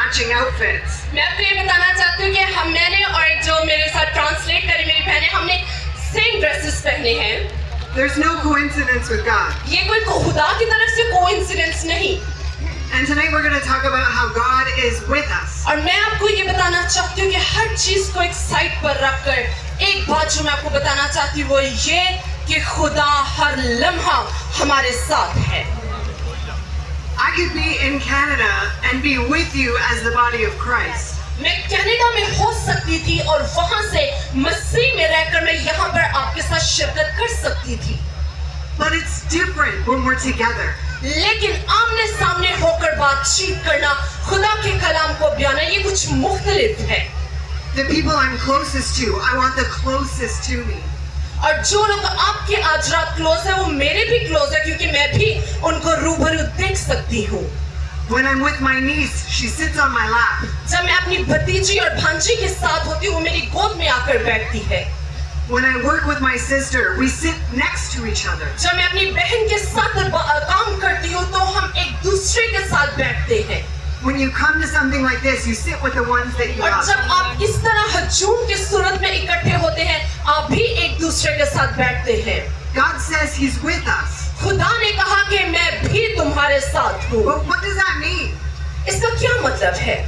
matching outfits. मैं आपको ये बताना चाहती हूँ कि मैंने और जो मेरे साथ ट्रांसलेट करी मेरी बहनें, हमने सेम ड्रेसेस पहने हैं। There's no coincidence with God. ये कोई खुदा की तरफ से कोइंसिडेंस नहीं। And tonight we're going to talk about how God is with us. और मैं आपको ये बताना चाहती हूँ कि हर चीज को एक साइड पर रखकर एक बात जो मैं आपको बताना चाहती हूँ वो ये कि खुदा हर लम्हा हमारे साथ है। I could be in Canada and be with you as the body of Christ. मैं कनाडा में हो सकती थी और वहां से मसीह में रहकर मैं यहाँ पर आपके साथ शिरकत कर सकती थी। But it's different when we're together. लेकिन आमने सामने होकर बातचीत करना, खुदा के कलाम को बयाना, ये कुछ मुख्तलिफ है। The people I'm closest to, I want the closest to me. और जो लोग आपके आज रात क्लोज है वो मेरे भी क्लोज है क्योंकि मैं भी उनको रूबरू देख सकती हूँ। When I'm with my niece, she sits on my lap. जब मैं अपनी भतीजी और भांजी के साथ होती हूँ वो मेरी गोद में आकर बैठती है। When I work with my sister, we sit next to each other. जब मैं अपनी बहन के साथ काम करती हूँ तो हम एक दूसरे के साथ बैठते हैं। When you come to something like this, you sit with the ones that you और love. जब आप इस तरह हजूम की सूरत में इकट्ठे होते हैं, आप भी एक दूसरे के साथ बैठते हैं। God says He's with us. खुदा ने कहा कि मैं भी तुम्हारे साथ हूँ। But what does that mean? इसका क्या मतलब है?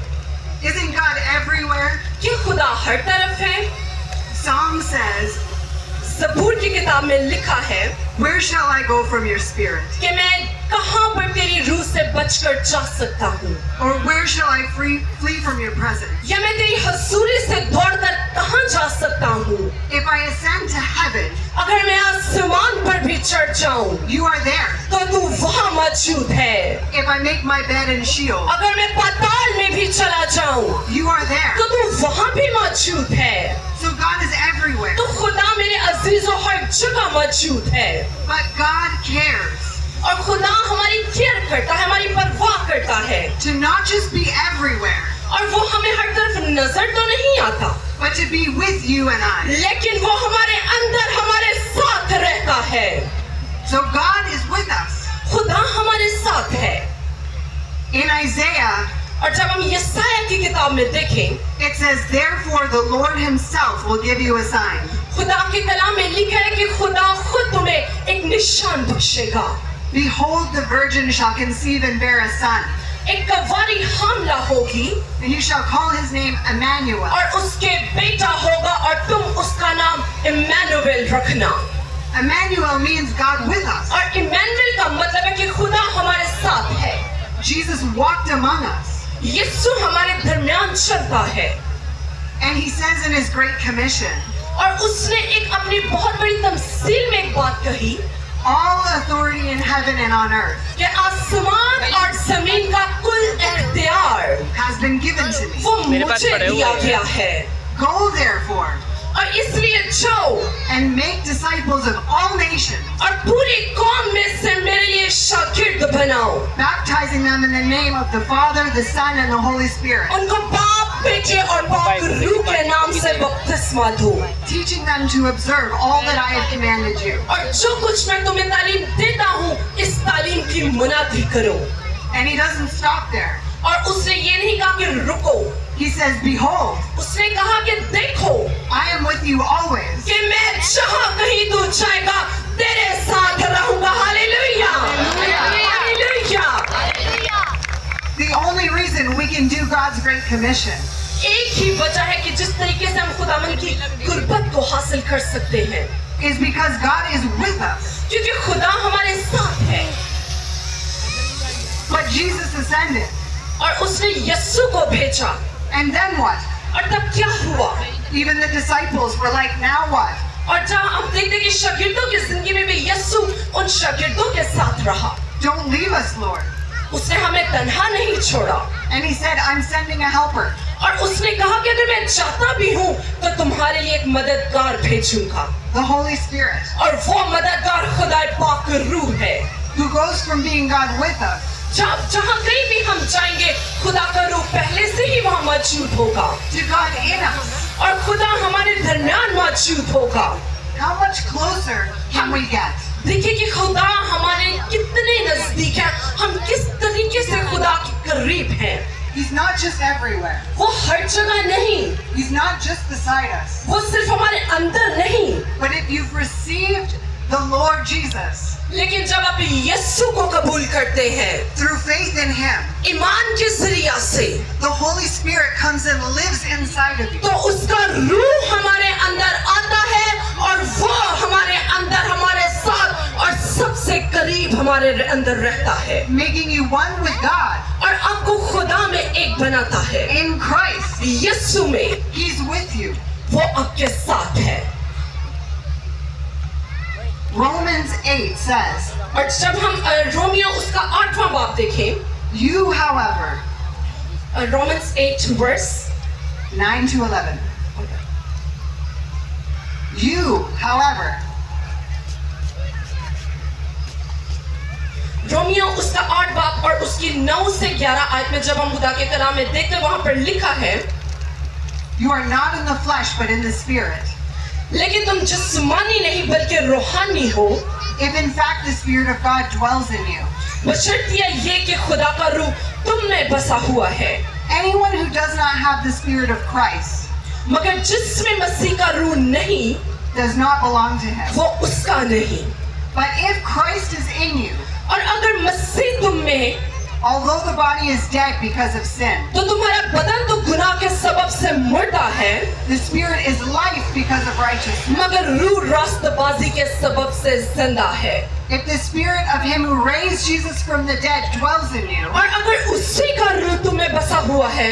Isn't God everywhere? क्या खुदा हर तरफ है? Psalm says, ज़बूर की किताब में लिखा है where shall I go from your spirit? कि मैं कहाँ पर तेरी रूह से बचकर जा सकता हूँ? Or where shall I flee from your presence? या मैं तेरी हजूरी से दौड़कर कहाँ जा सकता हूँ? If I ascend to heaven, अगर मैं आसमान पर भी चढ़ जाऊँ, you are there. तो तू वहाँ मौजूद है। If I make my bed in Sheol, अगर मैं पाताल में भी चला जाऊँ, you are there. तो तू वहाँ भी मौजूद है। So God is everywhere. तो खुदा मेरे अजीजों हर जगह मौजूद है। But God cares और खुदा हमारी केयर करता है, हमारी परवाह करता है। to not just be everywhere, और वो हमें हर तरफ नजर तो नहीं आता, but to be with you and I. लेकिन वो हमारे अंदर हमारे साथ रहता है। So God is with us. खुदा हमारे साथ है। In Isaiah, और जब हम यशायाह की किताब में देखें, it says, therefore the Lord Himself will give you a sign. खुदा के कलाम में लिखा है कि खुदा खुद तुम्हें एक निशान बख्शेगा। Behold, the virgin shall conceive and bear a son, एक कवारी हामला होगी and you shall call his name Emmanuel. और उसके बेटा होगा और तुम उसका नाम इम्मानुएल रखना। Emmanuel means God with us. और इम्मानुएल का मतलब है कि खुदा हमारे साथ है। Jesus walked among us. यीशु हमारे दरमियान चलता है। And He says in His Great Commission, और उसने एक अपनी बहुत बड़ी तमसील में एक बात कही all authority in heaven and on earth कि आसमान और जमीन का कुल इख्तियार has been given to me. वो मुझे दिया गया है। Go therefore और इसलिए जाओ and make disciples of all nations, और पूरी कौम में से मेरे लिए शागिर्द बनाओ, baptizing them in the name of the Father, the Son, and the Holy Spirit, उनको बाप, बेटे और पाक रूह के नाम से बपतिस्मा दो, teaching them to observe all that I have commanded you. और जो कुछ मैं तुम्हें तालीम देता हूँ इस तालीम की मुनादी करो। And He doesn't stop there. और उसने ये नहीं कहा कि रुको, He says, behold, उसने कहा कि देखो I am with you always. कि मैं जहाँ कहीं तू जाएगा तेरे साथ रहूंगा। Hallelujah, hallelujah. The only reason we can do God's Great Commission एक ही वजह है कि जिस तरीके से हम खुदावंद की कुर्बत को हासिल कर सकते हैं, is because God is with us. क्योंकि खुदा हमारे साथ है। But Jesus ascended. और उसने यीशु को भेजा। And then what? और तब क्या हुआ? Even the disciples were like, now what? और जहाँ हम देखते हैं कि शागिर्दों की जिंदगी में भी यीशु उन शागिर्दों के साथ रहा। Don't leave us, Lord. उसने हमें तन्हा नहीं छोड़ा। And He said, I'm sending a helper. और उसने कहा कि अगर मैं चाहता भी हूँ तो तुम्हारे लिए एक मददगार भेजूंगा। The Holy Spirit, और वो मददगार खुदा पाक रूह है, who goes from being God with us जहाँ कहीं भी हम जाएंगे खुदा का रूह पहले से ही वहाँ मौजूद होगा to God in us. और खुदा हमारे दरमियान मौजूद होगा। How much closer can we get? देखिए कि खुदा हमारे कितने नजदीक है, हम किस तरीके से खुदा के करीब हैं। He's not just everywhere. वो हर जगह नहीं, He's not just beside us. वो सिर्फ हमारे अंदर नहीं, But if you've received the Lord Jesus लेकिन जब आप यीशु को कबूल करते हैं through faith in Him, ईमान के जरिया से, the Holy Spirit comes and lives inside of you, तो उसका रूह हमारे अंदर आता है और वो हमारे अंदर हमारे साथ और सबसे करीब हमारे अंदर रहता है making you one with God. और आपको खुदा में एक बनाता है। In Christ, यीशु में He's with you. वो आपके साथ है। Romans 8 says, और जब हम रोमियो उसका 8वां बाब देखें, You, however, Romans 8 verse 9 to 11. You, however, रोमियो उसका 8 बाब और उसकी 9 से 11 आयत में जब हम खुदा के कलाम में देखते हैं, वहां पर लिखा है, you are not in the flesh but in the Spirit. लेकिन तुम जिस्मानी नहीं बल्कि रूहानी हो, If in fact the Spirit of God dwells in you. बशर्तिया ये कि खुदा का रूह तुम में बसा हुआ है। Anyone who does not have the Spirit of Christ मगर जिसमें मसीह का रूह नहीं, does not belong to Him. वो उसका नहीं। But if Christ is in you, और अगर मसीह तुम में, although the body is dead because of sin, तो तुम्हारा बदन तो गुनाह के सबब से मुर्दा है, the Spirit is life because of righteousness. मगर रूह रास्तबाजी के सबब से जिंदा है। If the Spirit of Him who raised Jesus from the dead dwells in you, और अगर उसी का रूह तुम्हें बसा हुआ है,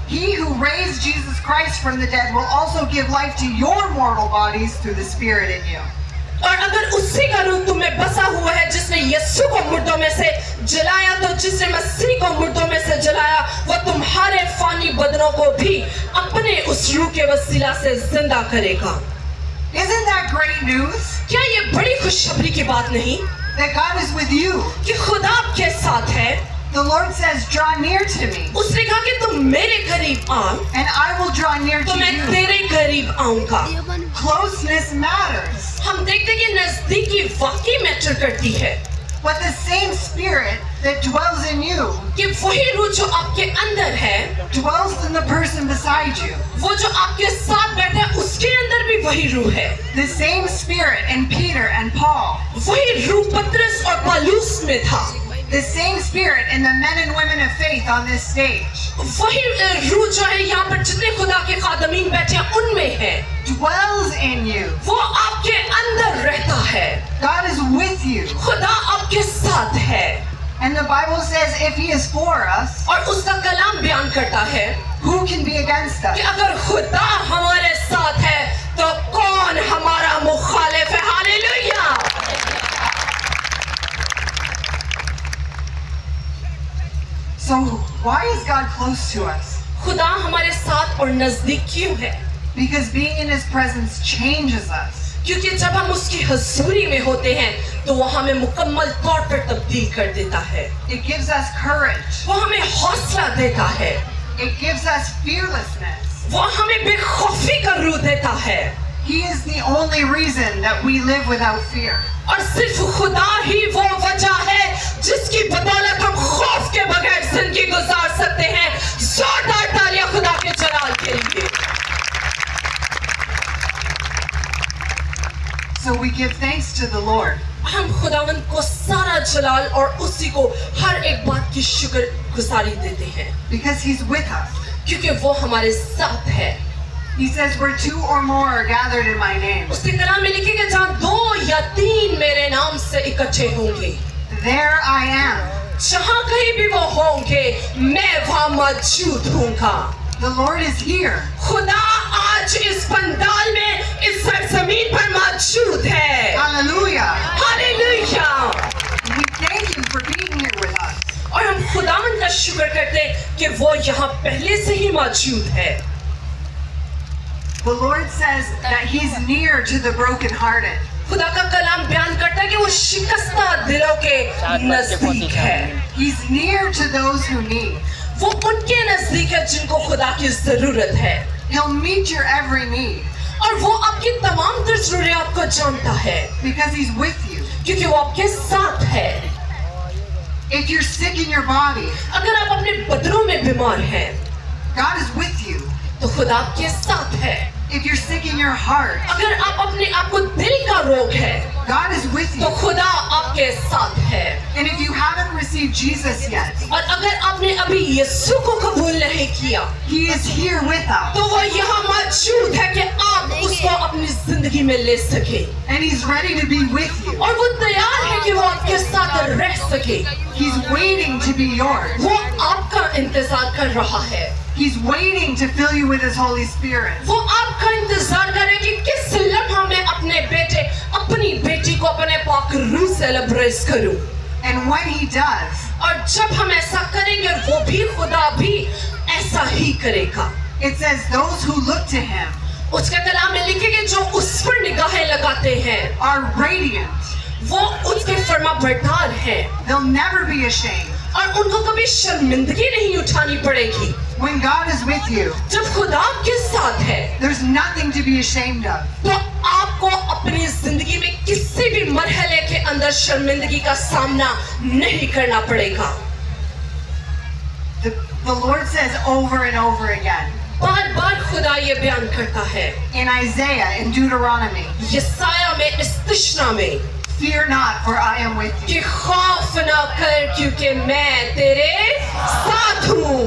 He who raised Jesus Christ from the dead will also give life to your mortal bodies through the Spirit in you. और अगर उसी का रूह तुम्हें बसा हुआ है जिसने यीशु को मुर्दों में से जलाया, तो जिसने मसीह को मुर्दों में से जलाया, वो तुम्हारे फानी बदनों को भी अपने उस रूह के वसीला से जिंदा करेगा। Isn't that great news? क्या ये बड़ी खुशखबरी की बात नहीं That God is with you. कि खुदा आपके साथ है? The Lord says, draw near to me, उसने कहा कि तुम मेरे करीब आओ and I will draw near तो to मैं you. तेरे करीब आऊंगा। Closeness matters. हम देखते हैं कि नजदीकी वाकई मैटर करती है, But the same Spirit that dwells in you कि वही रूह जो आपके अंदर है, dwells in the person beside you. वो जो आपके साथ बैठा है, उसके अंदर भी वही रूह है। The same Spirit in Peter and Paul. वही रूह पतरस और पालूस में था। The same Spirit in the men and women of faith on this stage. वही रूह जो है यहाँ पर जितने खुदा के खादमीन बैठे हैं उनमें है, Dwells in you. वो आपके अंदर रहता है। God is with you. खुदा आपके साथ है। And the Bible says if He is for us, और उसका कलाम बयान करता है who can be against कि us? अगर खुदा हमारे साथ है तो कौन हमारा मुखालिफ है। Hallelujah. So why is God close to us? खुदा हमारे साथ और नजदीक क्यों है? Because being in His presence changes us. क्योंकि जब हम उसकी हजूरी में होते हैं तो वो हमें मुकम्मल तौर पर तब्दील कर देता है। It gives us courage. वो हमें हौसला देता है, It gives us fearlessness. वो हमें बेखौफी का रूह देता है। He is the only reason that we live without fear. और सिर्फ खुदा ही वो वजह है जिसकी बदौलत हम खौफ के बगैर जिंदगी गुजार सकते हैं। जोरदार तालियां खुदा के जलाल के लिए। So we give thanks to the Lord हम खुदावंद को सारा जलाल और उसी को हर एक बात की शुक्र गुजारी देते हैं because He's with us. क्योंकि वो हमारे साथ है। He says where two or more are gathered in my name, उसके कलाम में लिखेगा जहाँ 2 या 3 मेरे नाम से इकट्ठे होंगे, there I am. जहाँ कहीं भी वो होंगे मैं वहाँ मौजूद हूँगा। The Lord is here. खुदा आज इस पंडाल में इस सरजमीन पर मौजूद है। Hallelujah. Hallelujah. We thank Him for being here with us. और हम खुदावंद का शुक्र करते हैं कि वो यहाँ पहले से ही मौजूद है। The Lord says that He's near to the brokenhearted. खुदा का कलाम बयान करता है कि वो शिकस्ता दिलों के नजदीक है। He's near to those who need. वो उनके नजदीक है जिनको खुदा की जरूरत है। He'll meet your every need और वो आपकी तमाम तर जरूरियात को जानता है because He's with you. क्योंकि वो आपके साथ है। If you're sick in your body, अगर आप अपने बदनों में बीमार हैं God is with you. तो खुदा आपके साथ है। If you're sick in your heart, अगर आप अपने आप को दिल का रोग है God is with तो you. खुदा आपके साथ है। And if you haven't received Jesus yet, और अगर आपने अभी यीशु को कबूल नहीं किया He is here with us. तो वो यहाँ मौजूद है कि आप उसको अपनी जिंदगी में ले सके And He's ready to be with you. और वो तैयार है कि वो आपके साथ रह सके। He's waiting to be yours. वो आपका इंतजार कर रहा है। He's waiting to fill you with His Holy Spirit. वो आपका इंतजार करे कि किस लम्हा में अपने बेटे अपनी बेटी को अपने पाक रूह से लबरेज करूं। And when He does, और जब हम ऐसा करेंगे वो भी खुदा भी ऐसा ही करेगा। it says those who look to Him उसके कलाम में लिखेंगे जो उस पर निगाहें लगाते हैं are radiant. वो उसके फर्मा बरदार हैं They'll never be ashamed. और उनको कभी शर्मिंदगी नहीं उठानी पड़ेगी। When God is with you, जब खुदा आपके साथ है there's nothing to be ashamed of. तो आपको अपनी जिंदगी में किसी भी मरहले के अंदर शर्मिंदगी का सामना नहीं करना पड़ेगा। The Lord says over and over again बार बार खुदा ये बयान करता है in Isaiah, in Deuteronomy, यसाया में, इस तिश्ना में fear not, for I am with you. कि खौफ ना कर क्योंकि मैं तेरे साथ हूँ।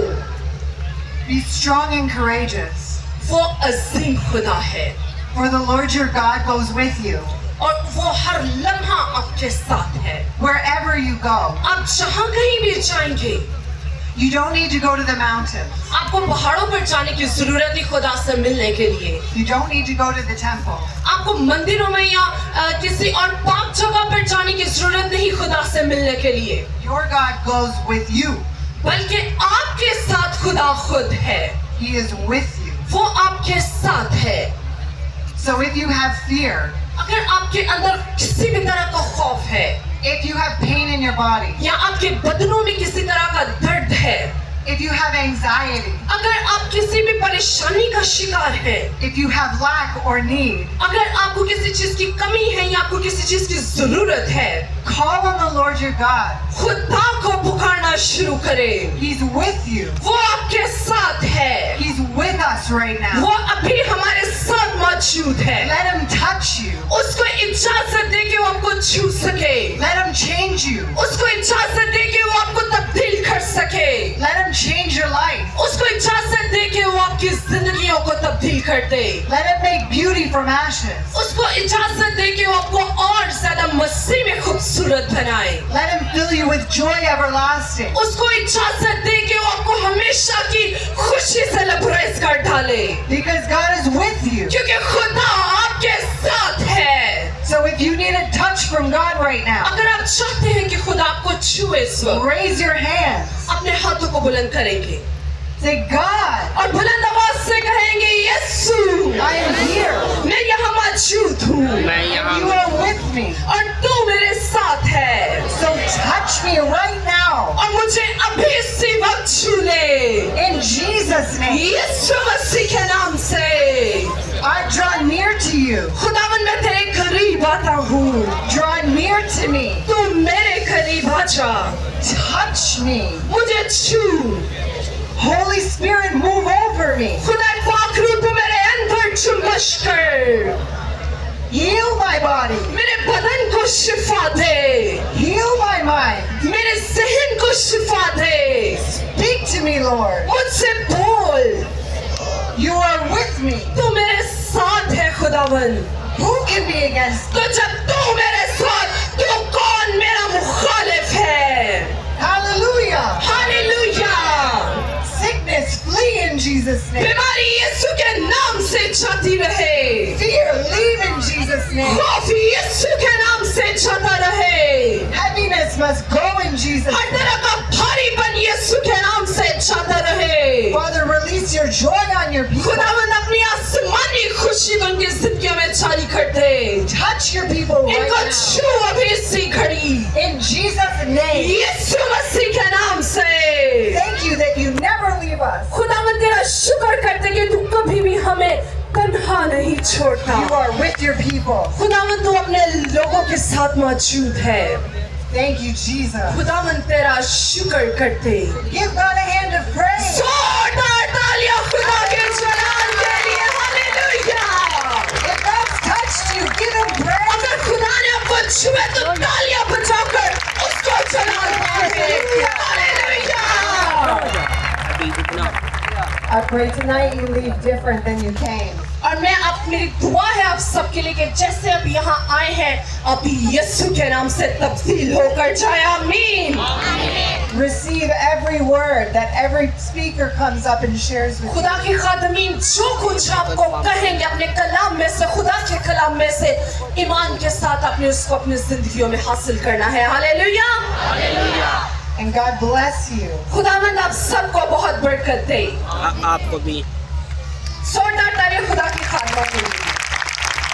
Be strong and courageous, वो अजीम खुदा है for the Lord your God goes with you और वो हर लम्हा आपके साथ है। wherever you go. आप जहाँ कहीं भी जाएंगे You don't need to go to the mountains. आपको पहाड़ों पर जाने की जरूरत ही खुदा से मिलने के लिए। You don't need to go to the temple. आपको मंदिरों में या किसी और पाक जगह पर जाने की जरूरत नहीं खुदा से मिलने के लिए, Your God goes with you. बल्कि आपके साथ खुदा खुद है। He is with you. वो आपके साथ है। So if you have fear, अगर आपके अंदर किसी भी तरह का खौफ है if you have pain in your body, या आपके बदनों में किसी तरह का दर्द है, if you have anxiety, अगर आप किसी भी परेशानी का शिकार हैं, if you have lack or need, अगर आपको किसी चीज की कमी है या आपको किसी चीज की जरूरत है, call on the Lord your God. खुदा को पुकारना शुरू करें। He's with you. वो आपके साथ है। He's with us right वो now. अभी हमारे साथ मौजूद है। Let Him touch you. उसको इजाजत दे कि वो आपको छू सके। Let Him change you. उसको इजाजत दे कि वो आपको तब्दील कर सके। Let Him change your life. उसको इजाजत दे कि वो आपकी जिंदगियों को तब्दील कर दे। Let Him make beauty from ashes. उसको इजाजत दे कि वो आपको और ज्यादा मसीह में खूबसूरत बनाए। Let Him fill you with joy everlasting. उसको इजाजत दे कि वो आपको हमेशा की खुशी से लबरेज कर डाले, Because God is with you. क्योंकि खुदा आपके साथ है। So if you need a touch from God right now, अगर आप चाहते हैं कि खुदा आपको छुए इस वक्त, raise your hands. अपने हाथों को बुलंद करेंगे Say, God, और बुलंद आवाज से कहेंगे, यीशु I am here. मैं यहाँ मौजूद हूँ You are with me. और तू मेरे साथ है So touch me right now. और मुझे अभी इसी वक्त छू ले In Jesus' name. यीशु मसीह के नाम से। I draw near to you. खुदावन मैं तेरे करीब आता हूँ, Draw near to me. तू मेरे करीब आ जा, Touch me. मुझे छू। Holy Spirit, move over me. खुदा पाक रूह तू मेरे अंदर चुम्बश कर, Heal my body. मेरे बदन को शिफा दे, Heal my mind. मेरे जहन को शिफा दे। Speak to me, Lord. मुझसे बोल, You are with me. तू मेरे साथ है खुदावन। Who can be against me? तो जब तू मेरे साथ, तो कौन मेरा मुखालिफ है? Hallelujah. Hallelujah. Sickness, flee in Jesus' name. बीमारी यीशु के नाम से जाती रहे, Fear, leave in Jesus' name. खौफ यीशु के नाम से जाता रहे, Heaviness must go in Jesus' her name. तरह का भारीपन यीशु के नाम से जाता रहे। Father, release your joy on your people. खुदावंद अपनी आसमानी खुशी को उनकी जिंदगियों में जारी कर दे। Touch your people right इनको now. छू अभी इसी घड़ी, In Jesus' name. यीशु मसीह के नाम से। Thank you that you never leave us. खुदावंद तेरा शुक्र करते कि तू कभी भी हमें तन्हा नहीं छोड़ता। You are with your people. खुदावंद तू अपने लोगों के साथ मौजूद है। Thank you, Jesus. खुदावन तेरा शुक्र करते Give God a hand of praise. जोरदार तालियां खुदा के जलाल के लिए hallelujah If God's touched you, give Him praise. अगर खुदा ने आपको छुए तो तालियां बजाकर उसको जलाल दे hallelujah I pray tonight you leave different than you came. और मैं आप मेरी दुआ है आप सबके लिए कि जैसे अब यहाँ आए हैं आप यीशु के नाम से तब्दील होकर जाए आमीन Receive every word that every speaker comes up and shares with you. खुदा के खादमीन जो कुछ आपको कहेंगे अपने कलाम में से खुदा के कलाम में से ईमान के साथ आपने उसको अपनी जिंदगियों में हासिल करना है hallelujah And God bless you. खुदावंद आप सबको बहुत बरकत दे आपको भी जोरदार तालियां खुदा की खादमा के लिए